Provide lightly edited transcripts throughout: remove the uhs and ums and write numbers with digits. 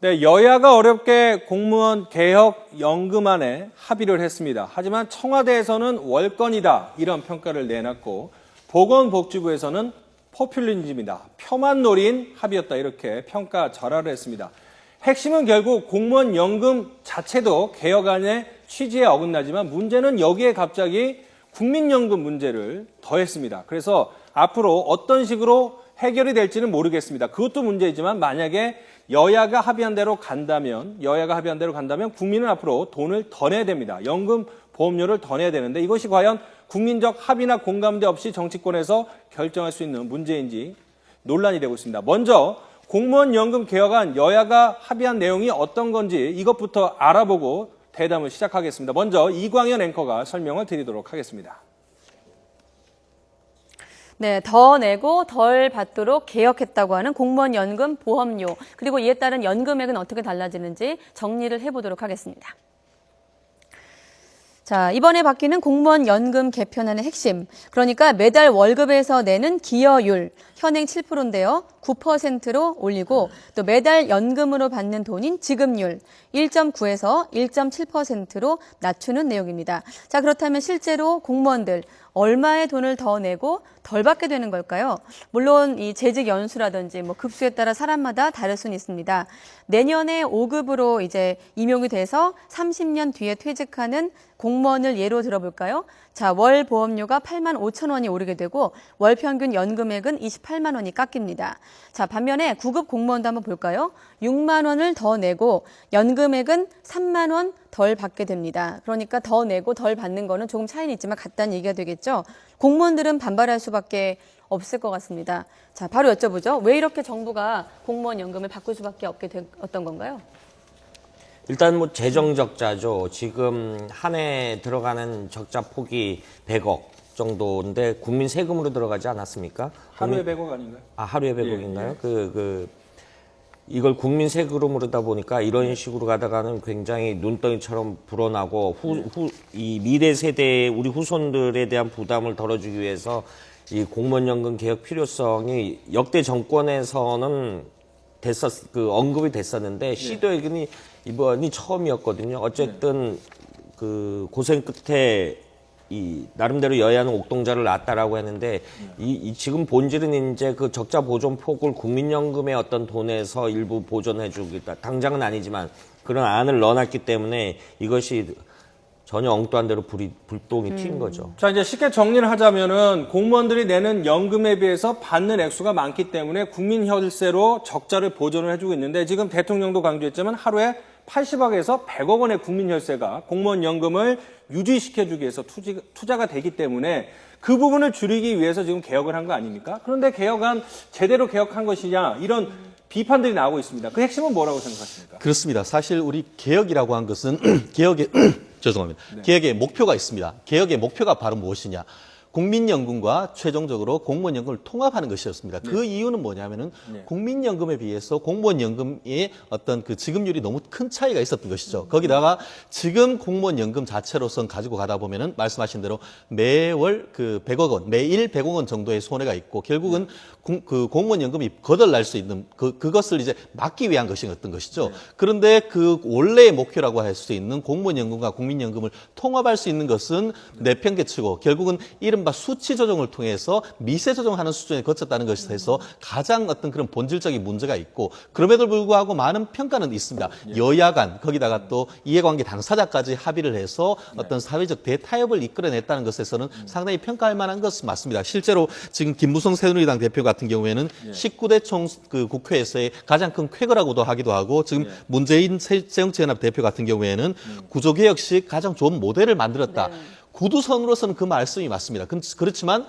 네, 여야가 어렵게 공무원 개혁 연금안에 합의를 했습니다. 하지만 청와대에서는 월권이다 이런 평가를 내놨고 보건복지부에서는 포퓰리즘이다, 표만 노린 합의였다 이렇게 평가 절하를 했습니다. 핵심은 결국 공무원 연금 자체도 개혁안의 취지에 어긋나지만 문제는 여기에 갑자기 국민연금 문제를 더했습니다. 그래서 앞으로 어떤 식으로 해결이 될지는 모르겠습니다. 그것도 문제이지만 만약에 여야가 합의한 대로 간다면 국민은 앞으로 돈을 더 내야 됩니다. 연금 보험료를 더 내야 되는데 이것이 과연 국민적 합의나 공감대 없이 정치권에서 결정할 수 있는 문제인지 논란이 되고 있습니다. 먼저 공무원 연금 개혁안 여야가 합의한 내용이 어떤 건지 이것부터 알아보고 대담을 시작하겠습니다. 먼저 이광현 앵커가 설명을 드리도록 하겠습니다. 네, 더 내고 덜 받도록 개혁했다고 하는 공무원 연금 보험료, 그리고 이에 따른 연금액은 어떻게 달라지는지 정리를 해보도록 하겠습니다. 자, 이번에 바뀌는 공무원 연금 개편안의 핵심, 그러니까 매달 월급에서 내는 기여율, 현행 7%인데요. 9%로 올리고 또 매달 연금으로 받는 돈인 지급률 1.9에서 1.7%로 낮추는 내용입니다. 자, 그렇다면 실제로 공무원들 얼마의 돈을 더 내고 덜 받게 되는 걸까요? 물론 이 재직 연수라든지 급수에 따라 사람마다 다를 수는 있습니다. 내년에 5급으로 이제 임용이 돼서 30년 뒤에 퇴직하는 공무원을 예로 들어볼까요? 자, 월 보험료가 8만 5천 원이 오르게 되고 월 평균 연금액은 28만 원이 깎입니다. 자, 반면에 9급 공무원도 한번 볼까요? 6만 원을 더 내고 연금액은 3만 원 덜 받게 됩니다. 그러니까 더 내고 덜 받는 거는 조금 차이는 있지만 같다는 얘기가 되겠죠. 공무원들은 반발할 수밖에 없을 것 같습니다. 자, 바로 여쭤보죠. 왜 이렇게 정부가 공무원 연금을 바꿀 수밖에 없게 되었던 건가요? 일단 재정 적자죠. 지금 한 해 들어가는 적자 폭이 100억 정도인데 국민 세금으로 들어가지 않았습니까? 하루에 100억 아닌가요? 하루에 100억인가요? 이걸 국민 세금으로다 보니까 이런 식으로 가다가는 굉장히 눈덩이처럼 불어나고 이 미래 세대의 우리 후손들에 대한 부담을 덜어주기 위해서 이 공무원연금 개혁 필요성이 역대 정권에서는 언급이 됐었는데 시도해보니 이번이 처음이었거든요. 어쨌든 고생 끝에 나름대로 여야는 옥동자를 놨다라고 했는데 지금 본질은 이제 그 적자 보존 폭을 국민연금의 어떤 돈에서 일부 보존해주겠다. 당장은 아니지만 그런 안을 넣어놨기 때문에 이것이 전혀 엉뚱한 대로 불똥이 튄 거죠. 자, 이제 쉽게 정리를 하자면은 공무원들이 내는 연금에 비해서 받는 액수가 많기 때문에 국민 혈세로 적자를 보존을 해주고 있는데 지금 대통령도 강조했지만 하루에 80억에서 100억 원의 국민 혈세가 공무원 연금을 유지시켜주기 위해서 투자가 되기 때문에 그 부분을 줄이기 위해서 지금 개혁을 한 거 아닙니까? 그런데 개혁안 제대로 개혁한 것이냐 이런 비판들이 나오고 있습니다. 그 핵심은 뭐라고 생각하십니까? 그렇습니다. 사실 우리 개혁이라고 한 것은 죄송합니다. 네. 개혁의 목표가 있습니다. 개혁의 목표가 바로 무엇이냐? 국민연금과 최종적으로 공무원연금을 통합하는 것이었습니다. 그 이유는 뭐냐면은 국민연금에 비해서 공무원연금의 어떤 그 지급률이 너무 큰 차이가 있었던 것이죠. 거기다가 지금 공무원연금 자체로선 가지고 가다 보면은 말씀하신 대로 매월 100억 원, 매일 100억 원 정도의 손해가 있고 결국은 공무원연금이 거덜날 수 있는 그것을 이제 막기 위한 것이었던 것이죠. 그런데 그 원래의 목표라고 할 수 있는 공무원연금과 국민연금을 통합할 수 있는 것은 내팽개치고 결국은 이른바 수치 조정을 통해서 미세 조정하는 수준에 거쳤다는 것에서 가장 어떤 그런 본질적인 문제가 있고 그럼에도 불구하고 많은 평가는 있습니다. 여야 간 거기다가 또 이해관계 당사자까지 합의를 해서 어떤 사회적 대타협을 이끌어냈다는 것에서는 상당히 평가할 만한 것은 맞습니다. 실제로 지금 김무성 새누리당 대표 같은 경우에는 19대 국회에서의 가장 큰 쾌거라고도 하기도 하고 지금 문재인 새정치연합 대표 같은 경우에는 구조개혁 시 가장 좋은 모델을 만들었다. 구두선으로서는 그 말씀이 맞습니다. 그렇지만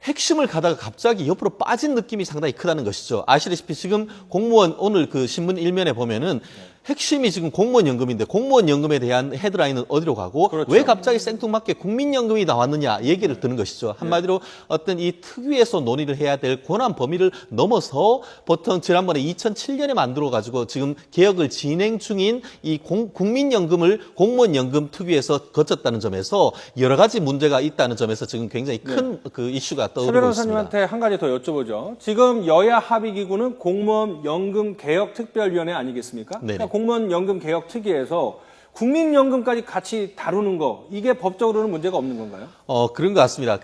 핵심을 가다가 갑자기 옆으로 빠진 느낌이 상당히 크다는 것이죠. 아시다시피 지금 공무원 오늘 그 신문 일면에 보면은 핵심이 지금 공무원연금인데 공무원연금에 대한 헤드라인은 어디로 가고 그렇죠. 왜 갑자기 생뚱맞게 국민연금이 나왔느냐 얘기를 드는 것이죠. 한마디로 어떤 이 특위에서 논의를 해야 될 권한 범위를 넘어서 보통 지난번에 2007년에 만들어가지고 지금 개혁을 진행 중인 이 국민연금을 공무원연금 특위에서 거쳤다는 점에서 여러 가지 문제가 있다는 점에서 지금 굉장히 큰 그 이슈가 최 떠오르고 있습니다. 변호사님한테 한 가지 더 여쭤보죠. 지금 여야 합의기구는 공무원연금 개혁특별위원회 아니겠습니까? 네네. 그러니까 공무원연금 개혁특위에서 국민연금까지 같이 다루는 거 이게 법적으로는 문제가 없는 건가요? 그런 것 같습니다.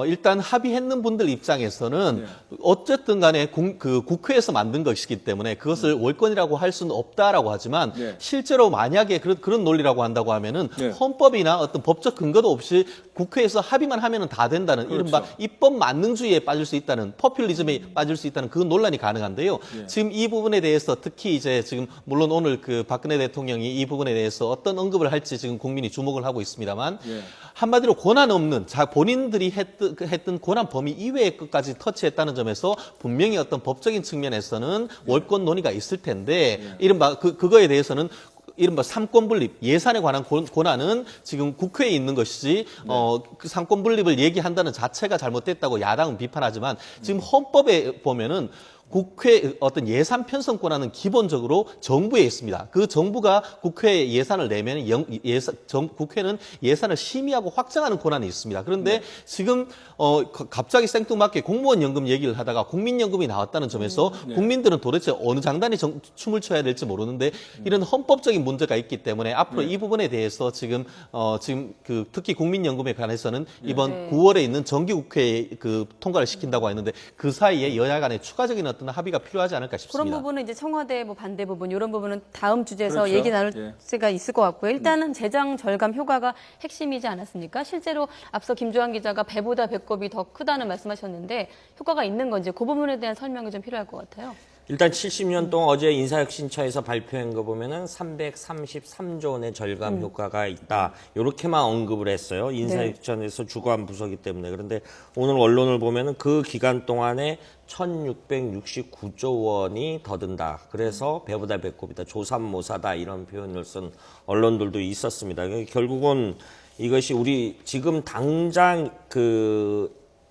일단 합의했는 분들 입장에서는 어쨌든 간에 국회에서 만든 것이기 때문에 그것을 월권이라고 할 수는 없다라고 하지만 네. 실제로 만약에 그런 논리라고 한다고 하면은 네. 헌법이나 어떤 법적 근거도 없이 국회에서 합의만 하면은 다 된다는 그렇죠. 이른바 입법 만능주의에 빠질 수 있다는 포퓰리즘에 빠질 수 있다는 그 논란이 가능한데요. 지금 이 부분에 대해서 특히 이제 지금 물론 오늘 그 박근혜 대통령이 이 부분에 대해서 어떤 언급을 할지 지금 국민이 주목을 하고 있습니다만 예. 한마디로 권한 없는 본인들이 했던 권한 범위 이외의 것까지 터치했다는 점에서 분명히 어떤 법적인 측면에서는 월권 논의가 있을 텐데 이른바 그거에 대해서는 이른바 삼권 분립, 예산에 관한 권한은 지금 국회에 있는 것이지, 그 삼권 분립을 얘기한다는 자체가 잘못됐다고 야당은 비판하지만 지금 헌법에 보면은 국회 어떤 예산 편성 권한은 기본적으로 정부에 있습니다. 그 정부가 국회에 예산을 내면 국회는 예산을 심의하고 확정하는 권한이 있습니다. 그런데 지금 갑자기 생뚱맞게 공무원 연금 얘기를 하다가 국민연금이 나왔다는 점에서 국민들은 도대체 어느 장단이 춤을 춰야 될지 모르는데 이런 헌법적인 문제가 있기 때문에 앞으로 이 부분에 대해서 지금 특히 국민연금에 관해서는 이번 9월에 있는 정기국회에 통과를 시킨다고 했는데 그 사이에 여야 간에 추가적인 어떤 합의가 필요하지 않을까 싶습니다. 그런 부분은 이제 청와대 뭐 반대 부분 이런 부분은 다음 주제에서 그렇죠. 얘기 나눌 예. 수가 있을 것 같고요. 일단은 재정 절감 효과가 핵심이지 않았습니까? 실제로 앞서 김조한 기자가 배보다 배꼽이 더 크다는 말씀하셨는데 효과가 있는 건지 그 부분에 대한 설명이 좀 필요할 것 같아요. 일단 70년 동안 어제 인사혁신처에서 발표한 거 보면은 333조 원의 절감 효과가 있다. 이렇게만 언급을 했어요. 인사혁신처에서 주관 부서기 때문에. 그런데 오늘 언론을 보면은 그 기간 동안에 1,669조 원이 더 든다. 그래서 배보다 배꼽이다. 조삼모사다. 이런 표현을 쓴 언론들도 있었습니다. 결국은 이것이 우리 지금 당장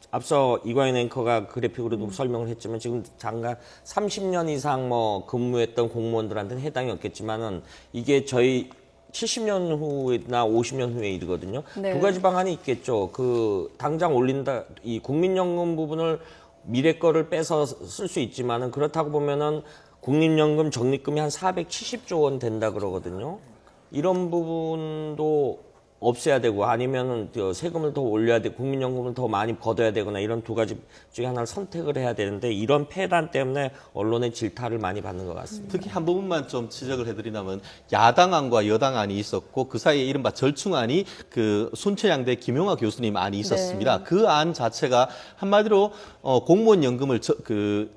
앞서 이광인 앵커가 그래픽으로도 설명을 했지만 지금 잠깐 30년 이상 근무했던 공무원들한테는 해당이 없겠지만은 이게 저희 70년 후나 50년 후의 일이거든요. 네. 두 가지 방안이 있겠죠. 당장 올린다. 이 국민연금 부분을 미래 거를 빼서 쓸 수 있지만은 그렇다고 보면은 국민연금 적립금이 한 470조 원 된다 그러거든요. 이런 부분도 없애야 되고 아니면은 세금을 더 올려야 되고 국민연금을 더 많이 걷어야 되거나 이런 두 가지 중에 하나를 선택을 해야 되는데 이런 폐단 때문에 언론의 질타를 많이 받는 것 같습니다. 특히 한 부분만 좀 지적을 해드리자면 야당안과 여당안이 있었고 그 사이에 이른바 절충안이 순천향대 김용하 교수님 안이 있었습니다. 네. 그 안 자체가 한마디로 공무원 연금을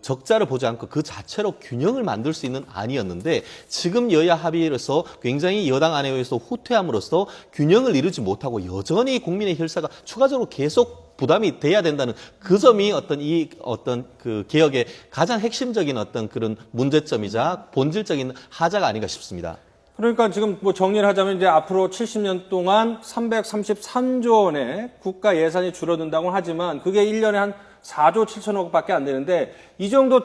적자를 보지 않고 그 자체로 균형을 만들 수 있는 안이었는데 지금 여야 합의로서 굉장히 여당 안에 의해서 후퇴함으로써 균형을 이루지 못하고 여전히 국민의 혈세가 추가적으로 계속 부담이 돼야 된다는 그 점이 어떤 그 개혁의 가장 핵심적인 어떤 그런 문제점이자 본질적인 하자가 아닌가 싶습니다. 그러니까 지금 뭐 정리를 하자면 이제 앞으로 70년 동안 333조 원의 국가 예산이 줄어든다고 하지만 그게 1년에 한 4조 7천억밖에 안 되는데 이 정도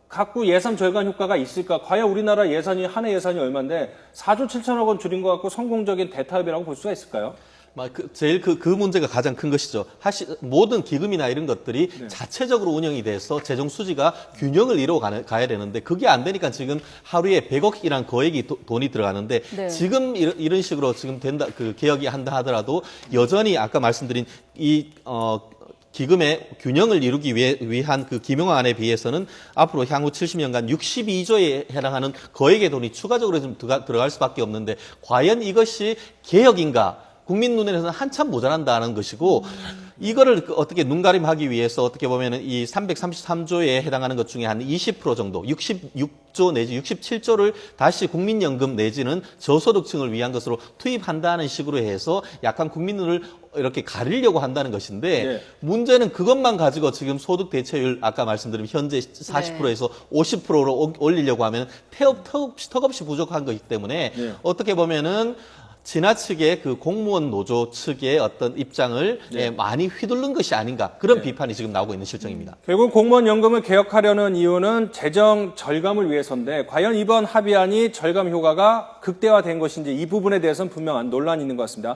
갖고 예산 절감 효과가 있을까? 과연 우리나라 예산이 한 해 예산이 얼마인데 4조 7천억 원 줄인 것 같고 성공적인 대타협이라고 볼 수가 있을까요? 제일 그 문제가 가장 큰 것이죠. 모든 기금이나 이런 것들이 자체적으로 운영이 돼서 재정 수지가 균형을 이루어 가야 되는데 그게 안 되니까 지금 하루에 100억이란 거액이 돈이 들어가는데 네. 지금 이런 식으로 지금 된다, 개혁이 한다 하더라도 여전히 아까 말씀드린 기금의 균형을 이루기 위한 김용하 안에 비해서는 앞으로 향후 70년간 62조에 해당하는 거액의 돈이 추가적으로 좀 들어갈 수밖에 없는데 과연 이것이 개혁인가? 국민 눈에서는 한참 모자란다는 것이고 이거를 어떻게 눈가림하기 위해서 어떻게 보면은 이 333조에 해당하는 것 중에 한 20% 정도, 66조 내지 67조를 다시 국민연금 내지는 저소득층을 위한 것으로 투입한다는 식으로 해서 약간 국민을 이렇게 가리려고 한다는 것인데 네. 문제는 그것만 가지고 지금 소득 대체율 아까 말씀드린 현재 40%에서 50%로 올리려고 하면 턱없이 부족한 것이기 때문에 네. 어떻게 보면은 지나치게 그 공무원 노조 측의 어떤 입장을 많이 휘둘른 것이 아닌가 그런 비판이 지금 나오고 있는 실정입니다. 결국 공무원 연금을 개혁하려는 이유는 재정 절감을 위해서인데 과연 이번 합의안이 절감 효과가 극대화된 것인지 이 부분에 대해서는 분명한 논란이 있는 것 같습니다.